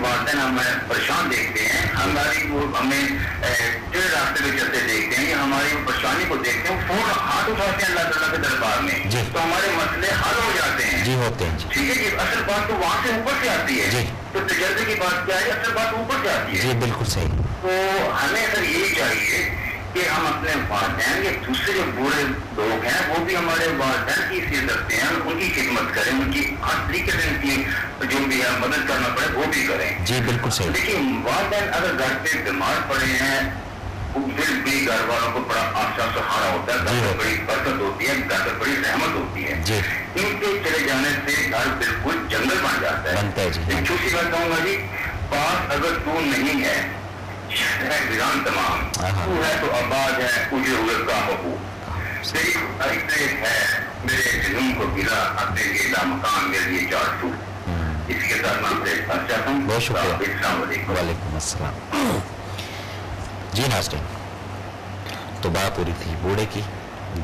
والدین ہمیں پریشان دیکھتے ہیں، ہمیں ٹیڑھے راستے پہ چلتے دیکھتے ہیں، یا ہماری پریشانی کو دیکھتے ہیں، فون ہاتھ اٹھاتے ہیں اللہ تعالیٰ کے دربار میں، تو ہمارے مسئلے حل ہو جاتے ہیں. جی ہوتے ہیں. ٹھیک ہے جی. اصل بات تو وہاں سے اوپر سے آتی ہے. تو تجربے کی بات کیا ہے؟ اصل بات اوپر سے آتی ہے. جی بالکل صحیح. تو ہمیں سر یہی چاہیے کہ ہم اپنے والدین یا دوسرے جو بوڑھے لوگ ہیں وہ بھی ہمارے والدین کی حیثیت رکھتے ہیں، ان کی خدمت کریں، ان کی ہر طریقے سے ان کی جو بھی مدد کرنا پڑے وہ بھی کریں. جی بالکل صحیح. دیکھیے والدین اگر گھر پہ بیمار پڑے ہیں پھر بھی گھر والوں کو بڑا آسا سہارا ہوتا ہے، گھر پہ بڑی برکت ہوتی ہے، گھر پہ بڑی رحمت ہوتی ہے. ان کے چلے جانے سے گھر بالکل جنگل بن جاتا ہے. ایک چھوٹی بات کہوں گا جی، پاس اگر تو نہیں ہے ویران تمام، تو ہے تو آباد ہے اجڑے ہوئے کا بہو. تیری ہے میرے جنون کو گرا اپنے گیلا مکان میرے لیے چار سو. اس کے ساتھ میں سے چاہتا ہوں. بہت شکریہ. السلام علیکم. وعلیکم السلام. جی ناظرین، تو بات ہو رہی تھی بوڑھے کی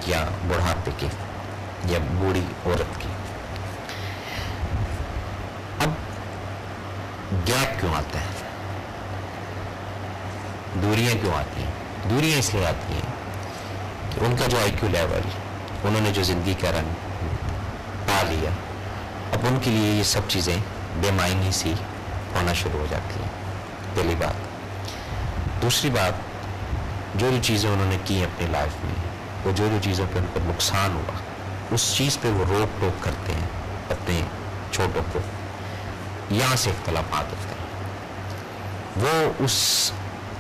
یا بڑھاپے کی یا بوڑھی عورت کی. اب گیپ کیوں آتا ہے؟ دوریاں کیوں آتی ہیں؟ دوریاں اس لیے آتی ہیں کہ ان کا جو آئی کیو لیول، انہوں نے جو زندگی کا رنگ پا لیا، اب ان کے لیے یہ سب چیزیں بے معنی سی ہونا شروع ہو جاتی ہیں. پہلی بات. دوسری بات، جو جو چیزیں انہوں نے کی اپنی لائف میں، وہ جو چیزوں پہ ان کو نقصان ہوا، اس چیز پہ وہ روک ٹوک کرتے ہیں اپنے چھوٹوں کو. یہاں سے اختلافات ہوتے ہیں. وہ اس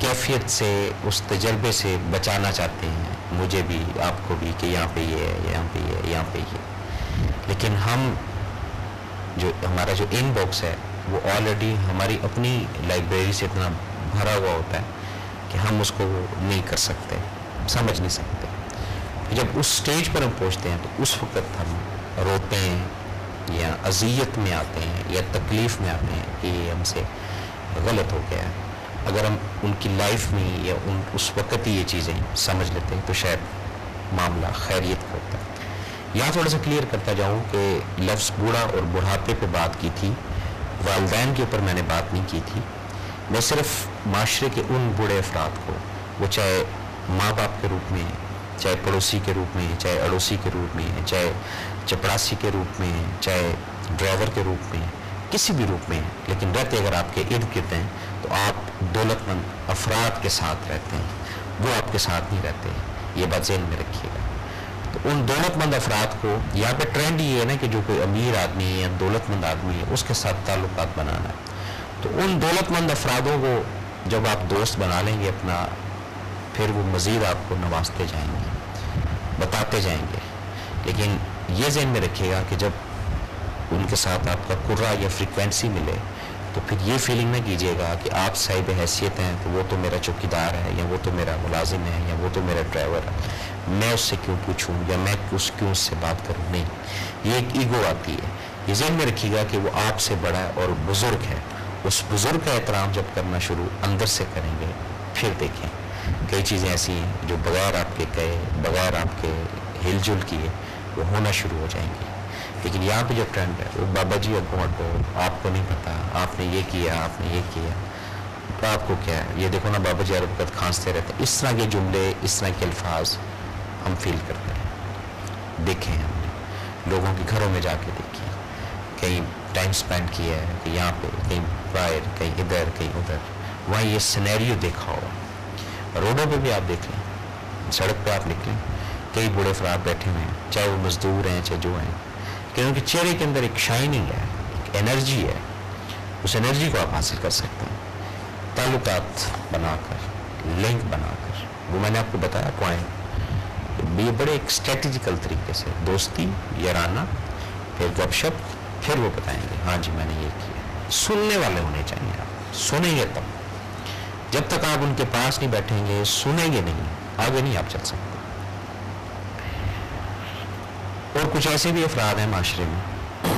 کیفیت سے، اس تجربے سے بچانا چاہتے ہیں، مجھے بھی آپ کو بھی، کہ یہاں پہ یہ ہے، یہاں پہ یہ ہے، یہاں پہ یہ. لیکن ہم جو ہمارا جو ان باکس ہے وہ آلریڈی ہماری اپنی لائبریری سے اتنا بھرا ہوا ہوتا ہے کہ ہم اس کو نہیں کر سکتے، سمجھ نہیں سکتے. جب اس سٹیج پر ہم پہنچتے ہیں تو اس وقت ہم روتے ہیں یا اذیت میں آتے ہیں یا تکلیف میں آتے ہیں کہ یہ ہم سے غلط ہو گیا ہے. اگر ہم ان کی لائف میں یا اس وقت ہی یہ چیزیں سمجھ لیتے ہیں تو شاید معاملہ خیریت کا ہوتا ہے. یہاں تھوڑا سا کلیئر کرتا جاؤں کہ لفظ بوڑھا اور بڑھاپے پہ بات کی تھی، والدین کے اوپر میں نے بات نہیں کی تھی. میں صرف معاشرے کے ان بوڑھے افراد کو، وہ چاہے ماں باپ کے روپ میں، چاہے پڑوسی کے روپ میں، چاہے اڑوسی کے روپ میں، چاہے چپڑاسی کے روپ میں، چاہے ڈرائیور کے روپ میں، کسی بھی روپ میں، لیکن رہتے اگر آپ کے ارد گرد ہیں تو آپ دولت مند افراد کے ساتھ رہتے ہیں، وہ آپ کے ساتھ نہیں رہتے. یہ بات ذہن میں رکھیے گا. تو ان دولت مند افراد کو، یہاں پہ ٹرینڈ یہ ہے نا کہ جو کوئی امیر آدمی ہے یا دولت مند آدمی ہے اس کے ساتھ تعلقات بنانا ہے. تو ان دولت مند افرادوں کو جب آپ دوست بنا لیں گے اپنا، پھر وہ مزید آپ کو نوازتے جائیں گے، بتاتے جائیں گے. لیکن یہ ذہن میں رکھیے گا کہ جب ان کے ساتھ آپ کا کرا یا فریکوینسی ملے تو پھر یہ فیلنگ نہ کیجیے گا کہ آپ صاحب حیثیت ہیں تو وہ تو میرا چوکیدار ہے یا وہ تو میرا ملازم ہے یا وہ تو میرا ڈرائیور ہے، میں اس سے کیوں پوچھوں یا میں کیوں اس سے بات کروں. نہیں، یہ ایک ایگو آتی ہے. یہ ذہن میں رکھیے گا کہ وہ آپ سے بڑا ہے اور بزرگ ہے. اس بزرگ کا احترام جب کرنا شروع اندر سے کریں گے، پھر دیکھیں کئی چیزیں ایسی ہیں جو بغیر آپ کے کہے، بغیر آپ کے ہل جل کیے وہ ہونا شروع ہو جائیں گی. لیکن یہاں پہ جو ٹرینڈ ہے وہ بابا جی اور بہت آپ کو نہیں پتا، آپ نے یہ کیا، آپ نے یہ کیا، تو آپ کو کیا ہے. یہ دیکھو نا بابا جی ہر وقت کھانستے رہتے ہیں. اس طرح کے جملے، اس طرح کے الفاظ ہم فیل کرتے ہیں. دیکھیں ہم نے لوگوں کے گھروں میں جا کے دیکھیں، کہیں ٹائم سپینڈ کیا ہے کہ یہاں پہ، کہیں باہر، کہیں ادھر، کہیں ادھر، وہاں یہ سینیریو دیکھا ہوا. روڈوں پہ بھی آپ دیکھ لیں، سڑک پہ آپ نکلیں، کئی بوڑھے افراد بیٹھے ہوئے ہیں، چاہے وہ مزدور ہیں چاہے جو ہیں، کہ ان کے چہرے کے اندر ایک شائننگ ہے، ایک انرجی ہے. اس انرجی کو آپ حاصل کر سکتے ہیں تعلقات بنا کر، لنک بنا کر. وہ میں نے آپ کو بتایا پوائنٹ، یہ بڑے ایک اسٹریٹجیکل طریقے سے دوستی، یارانہ، پھر گپ شپ، پھر وہ بتائیں گے ہاں جی میں نے یہ کیا. سننے والے ہونے چاہیے. آپ سنیں گے تب. جب تک آپ ان کے پاس نہیں بیٹھیں گے، سنیں گے نہیں، آگے نہیں آپ چل سکتے. اور کچھ ایسے بھی افراد ہیں معاشرے میں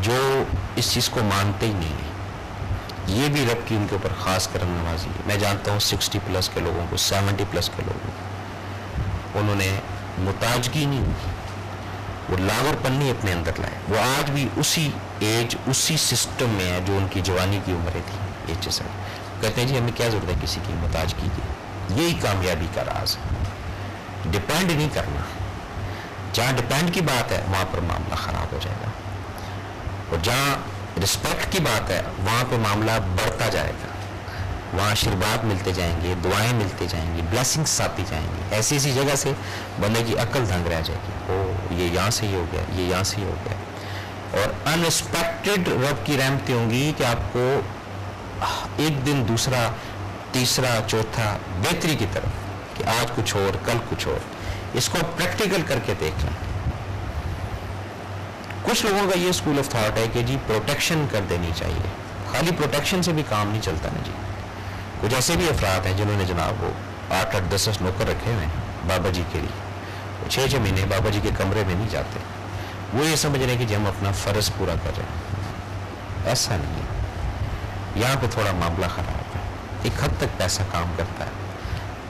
جو اس چیز کو مانتے ہی نہیں ہیں. یہ بھی رب کی ان کے اوپر خاص کرم نوازی ہے. میں جانتا ہوں 60+ کے لوگوں کو، 70+ کے لوگوں کو، انہوں نے محتاجگی نہیں ہوئی، وہ لاغر پن نہیں اپنے اندر لائے. وہ آج بھی اسی ایج اسی سسٹم میں ہے جو ان کی جوانی کی عمریں تھیں ایج سے. کہتے ہیں جی ہمیں کیا ضرورت ہے کسی کی محتاج کیجیے. یہی کامیابی کا راز ہے، ڈپینڈ نہیں کرنا. جہاں ڈپینڈ کی بات ہے وہاں پر معاملہ خراب ہو جائے گا، اور جہاں رسپیکٹ کی بات ہے وہاں پہ معاملہ بڑھتا جائے گا. وہاں آشیرواد ملتے جائیں گے، دعائیں ملتے جائیں گی، بلیسنگس آتی جائیں گی. ایسی ایسی جگہ سے بندے کی عقل دھنگ رہ جائے گی، او یہ یہاں سے ہی ہو گیا، یہ یہاں سے ہی ہو گیا. اور انسپیکٹڈ رب کی رحمتیں ہوں گی کہ آپ کو ایک دن دوسرا تیسرا چوتھا بہتری کی طرف، کہ آج کچھ اور کل کچھ اور. اس کو پریکٹیکل کر کے دیکھ لیں. کچھ لوگوں کا یہ اسکول آف تھاٹ ہے کہ جی پروٹیکشن کر دینی چاہیے. خالی پروٹیکشن سے بھی کام نہیں چلتا نا جی. کچھ ایسے بھی افراد ہیں جنہوں نے جناب وہ 8-10 نوکر رکھے ہوئے ہیں بابا جی کے لیے. وہ 6 مہینے بابا جی کے کمرے میں نہیں جاتے. وہ یہ سمجھ رہے ہیں کہ جی ہم اپنا فرض پورا کر رہے ہیں. ایسا نہیں ہے. یہاں پہ تھوڑا معاملہ خراب ہے. ایک حد تک پیسہ کام کرتا ہے،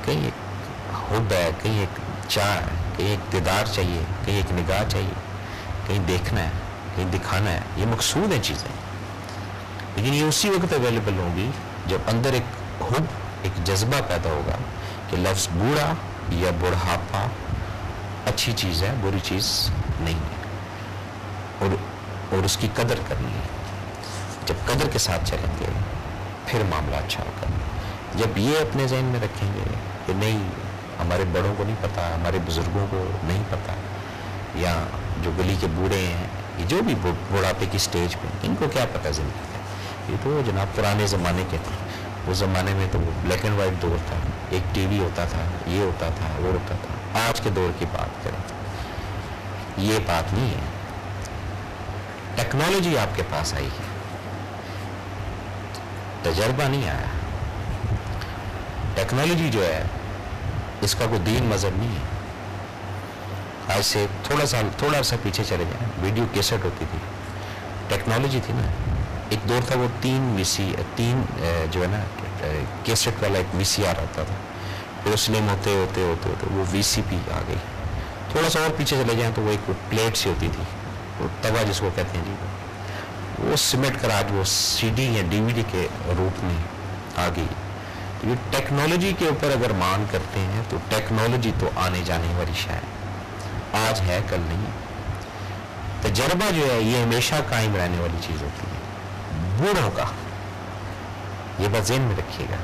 کہیں ایک حب ہے، کہیں ایک چاہ ہے، کہیں ایک دیدار چاہیے، کہیں ایک نگاہ چاہیے، کہیں دیکھنا ہے، کہیں دکھانا ہے. یہ مقصود ہیں چیزیں، لیکن یہ اسی وقت اویلیبل ہوں گی جب اندر ایک حب، ایک جذبہ پیدا ہوگا کہ لفظ بوڑھا یا بڑھاپا اچھی چیز ہے، بری چیز نہیں ہے، اور اس کی قدر کرنی ہے. جب قدر کے ساتھ چلیں گے پھر معاملہ اچھا ہوگا. جب یہ اپنے ذہن میں رکھیں گے کہ نہیں ہمارے بڑوں کو نہیں پتا، ہمارے بزرگوں کو نہیں پتا، یا جو گلی کے بوڑھے ہیں، یہ جو بھی بڑھاپے کی سٹیج پہ، ان کو کیا پتا زندگی کا. یہ تو جناب پرانے زمانے کے تھے. اس زمانے میں تو وہ بلیک اینڈ وائٹ دور تھا، ایک ٹی وی ہوتا تھا، یہ ہوتا تھا، وہ ہوتا تھا. آج کے دور کی بات کریں یہ بات نہیں ہے. ٹیکنالوجی آپ کے پاس آئی ہے، تجربہ نہیں آیا. ٹیکنالوجی جو ہے اس کا کوئی دین مذہب نہیں ہے. آج سے تھوڑا عرصہ پیچھے چلے جائیں، ویڈیو کیسٹ ہوتی تھی، ٹیکنالوجی تھی نا. ایک دور تھا وہ تین جو ہے نا کیسٹ والا ایک وی سی آر آتا تھا. پھر سلیم ہوتے ہوتے ہوتے ہوتے وہ وی سی پی آ گئی. تھوڑا سا اور پیچھے چلے جائیں تو وہ ایک پلیٹ سی ہوتی تھی، وہ توا جس کو کہتے ہیں جی، وہ سمٹ کر آج وہ سی ڈی یا ڈی وی ڈی کے روپ میں آ گئی. یہ ٹیکنالوجی کے اوپر اگر مان کرتے ہیں تو ٹیکنالوجی تو آنے جانے والی شے ہے، آج ہے کل نہیں. تجربہ جو ہے یہ ہمیشہ قائم رہنے والی چیز ہوتی ہے. بوڑھوں کا یہ بات ذہن میں رکھیے گا،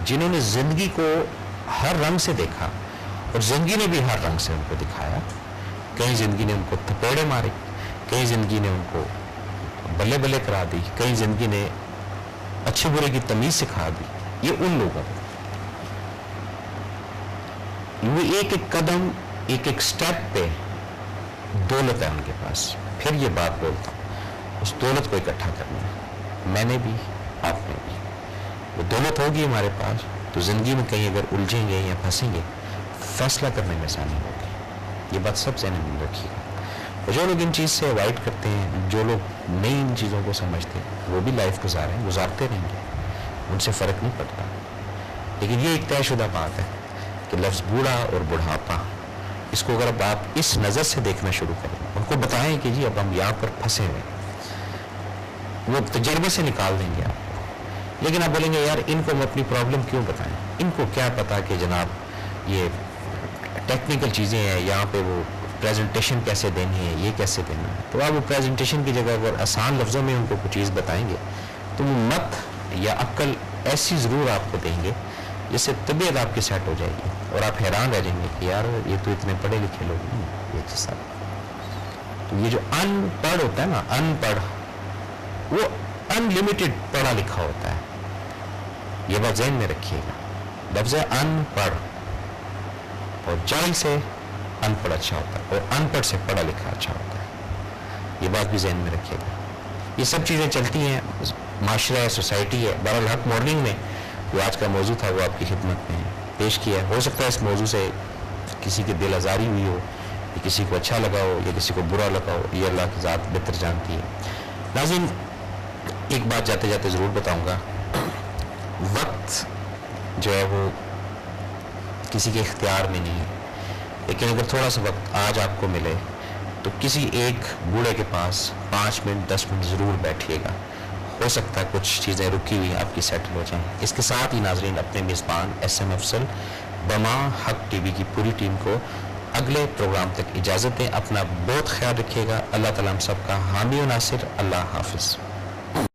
جنہوں نے زندگی کو ہر رنگ سے دیکھا اور زندگی نے بھی ہر رنگ سے ان کو دکھایا. کہیں زندگی نے ان کو تھپیڑے مارے، کہیں زندگی نے ان کو بلے بلے کرا دی، کہیں زندگی نے اچھے برے کی تمیز سکھا دی. یہ ان لوگوں کو وہ ایک ایک قدم، ایک ایک سٹیپ پہ دولت ہے ان کے پاس. پھر یہ بات بولتا ہوں، اس دولت کو اکٹھا کرنا ہے. میں نے بھی، آپ نے بھی. وہ دولت ہوگی ہمارے پاس تو زندگی میں کہیں اگر الجھیں گے یا پھنسیں گے فیصلہ کرنے میں آسانی ہوگی. یہ بات سب ذہن میں رکھیے گا. اور جو لوگ ان چیز سے اوائڈ کرتے ہیں، جو لوگ نئی ان چیزوں کو سمجھتے ہیں، وہ بھی لائف گزارتے رہیں گے، ان سے فرق نہیں پڑتا. لیکن یہ ایک طے شدہ بات ہے کہ لفظ بوڑھا اور بڑھاپا، اس کو اگر آپ اس نظر سے دیکھنا شروع کریں، ان کو بتائیں کہ جی اب ہم یہاں پر پھنسے ہوئے، وہ تجربے سے نکال دیں گے آپ کو. لیکن آپ بولیں گے یار ان کو ہم اپنی پرابلم کیوں بتائیں، ان کو کیا پتا کہ جناب یہ ٹیکنیکل چیزیں ہیں، یہاں پہ وہ پریزنٹیشن کیسے دینی ہے، یہ کیسے دینا ہے. تو آپ وہ پریزنٹیشن کی جگہ اگر آسان لفظوں میں ان کو کچھ چیز بتائیں گے تو وہ مت یا عقل ایسی ضرور آپ کو دیں گے جس سے طبیعت آپ کی سیٹ ہو جائے گی، اور آپ حیران رہ جائیں گے کہ یار یہ تو اتنے پڑھے لکھے لوگ نہیں یہ چیز. تو یہ جو ان پڑھ ہوتا ہے نا، ان پڑھ وہ ان لمیٹڈ پڑھا لکھا ہوتا ہے. یہ بات ذہن میں رکھیے گا. لفظ ان پڑھ، اور جاہل سے ان پڑھ اچھا ہوتا ہے، اور ان پڑھ سے پڑھا لکھا اچھا ہوتا ہے. یہ بات بھی ذہن میں رکھیے گا. یہ سب چیزیں چلتی ہیں، معاشرہ ہے، سوسائٹی ہے. بہرحال حق مارننگ میں جو آج کا موضوع تھا وہ آپ کی خدمت میں پیش کیا. ہو سکتا ہے اس موضوع سے کسی کے دل آزاری ہوئی ہو، یا کسی کو اچھا لگا ہو، یا کسی کو برا لگا ہو. یہ اللہ کی ذات بہتر جانتی ہے. ناظرین، ایک بات جاتے جاتے ضرور بتاؤں گا، وقت جو ہے وہ کسی کے اختیار میں نہیں ہے، لیکن اگر تھوڑا سا وقت آج آپ کو ملے تو کسی ایک بوڑھے کے پاس 5 منٹ 10 منٹ ضرور بیٹھیے گا، ہو سکتا ہے کچھ چیزیں رکی ہوئی آپ کی سیٹل ہو جائیں۔ اس کے ساتھ ہی ناظرین اپنے میزبان SM افضل، بما حق TV کی پوری ٹیم کو اگلے پروگرام تک اجازت دیں۔ اپنا بہت خیال رکھیے گا۔ اللہ تعالیٰ ہم سب کا حامی و ناصر۔ اللہ حافظ۔